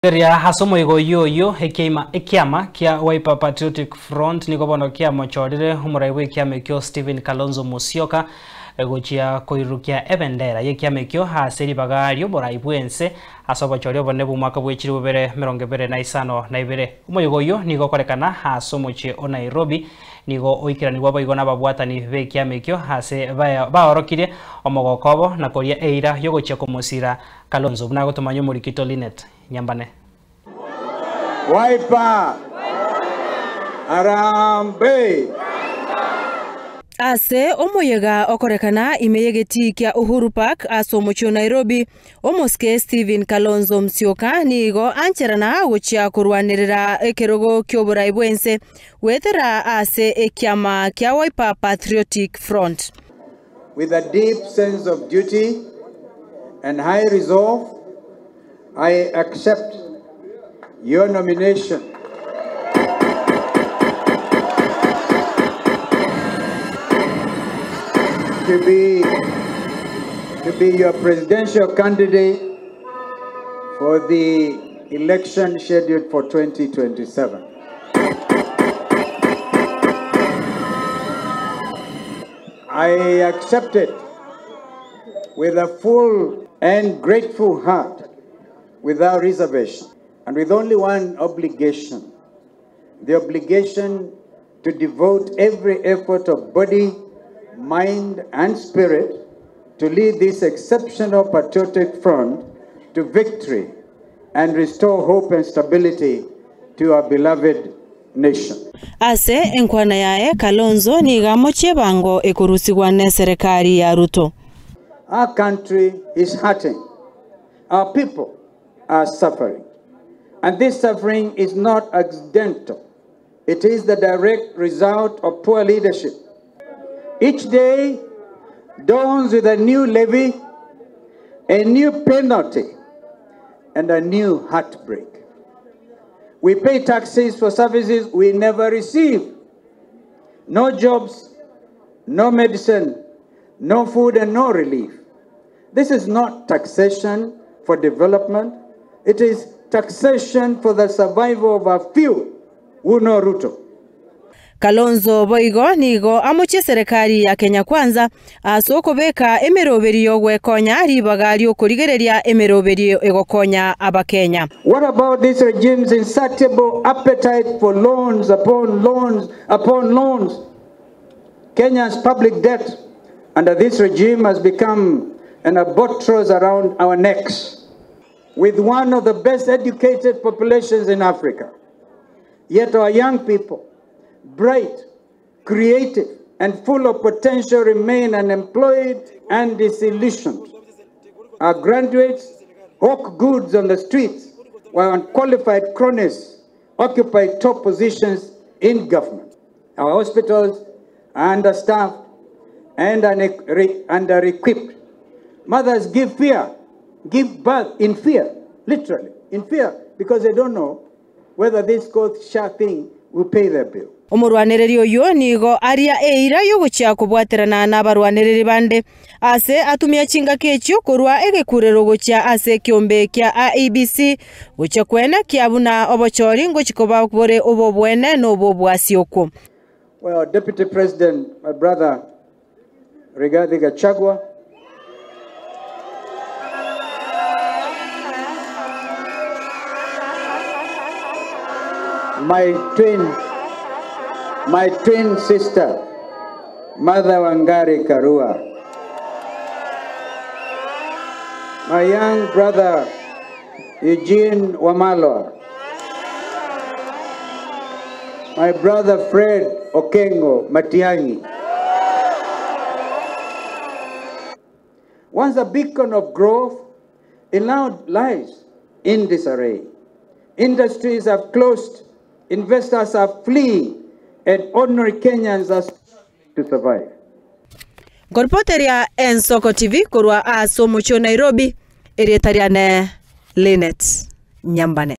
Ria hasomo yoyo ekiama kia Wiper Patriotic Front niko bono kia mochorire umuraiwe kia mekyo Stephen Kalonzo Musyoka gochia koirukia ebendera ye kia mekyo haseri bagario boraibwense asobo chorio bonebu mwaka bwechiri bubere 25 umoyogoyo niko korekana hasomo che o Nairobi nigo oikirani wabo igona babwatani be kia mekyo hase baorokire omogokobo na koria eira yogochia komusira Kalonzo buna gotomanyo murikito Linet Nyambane. Wiper Arambe Ase omoyega okorekana imeyegeti kia Uhuru Park asomocho Nairobi omoske Stephen Kalonzo Musyoka nigo ancherana gochia kurwanirira ekerogo kyoboraibwense wetera ase ekiama kia Wiper Patriotic Front. With a deep sense of duty and high resolve, I accept your nomination to be your presidential candidate for the election scheduled for 2027. I accept it with a full and grateful heart, without reservation, and with only one obligation: the obligation to devote every effort of body, mind, and spirit to lead this exceptional patriotic front to victory and restore hope and stability to our beloved nation. Ase enkwana yae Kalonzo ni gamoche bango ekurusigwane serikali ya Ruto. Our country is hurting. Our people are suffering. And this suffering is not accidental. It is the direct result of poor leadership. Each day dawns with a new levy, a new penalty, and a new heartbreak. We pay taxes for services we never receive. No jobs, no medicine, no food, and no relief. This is not taxation for development. It is taxation for the survival of a few who know Ruto. Kalonzo boigo nigo amoche serikali ya Kenya Kwanza asokobeka emeroberio gwekonya ribagario kurigereria emeroberio egokonya abakenya. What about this regime's insatiable appetite for loans upon loans upon loans? Kenya's public debt under this regime has become an albatross around our necks. With one of the best educated populations in Africa, yet our young people, bright, creative, and full of potential, remain unemployed and disillusioned. Our graduates hawk goods on the streets, while unqualified cronies occupy top positions in government. Our hospitals are understaffed and under-equipped. Mothers give birth in fear, literally, in fear, because they don't know whether this cost-share thing will pay their bill. Omurwanererio yo nigo aria eira yogochia kubwaterana na barwanereri bande ase atumia chinga kechio kurwa egekurero gochia ase kiombe kia IEBC gochia kwena kiabuna obochori ngochikoba bore obobwene no bobwasioko. Well, Deputy President, my brother Rigathi Gachagua, my twin sister, Mother Wangari Karua, my young brother, Eugene Wamalwa, my brother Fred Okengo Matiang'i. Once a beacon of growth, it now lies in disarray. Industries have closed, investors are fleeing, and ordinary Kenyans are to survive. Gorpoteria Ensoko TV kurwa asomucho Nairobi erietariane Linet Nyambane.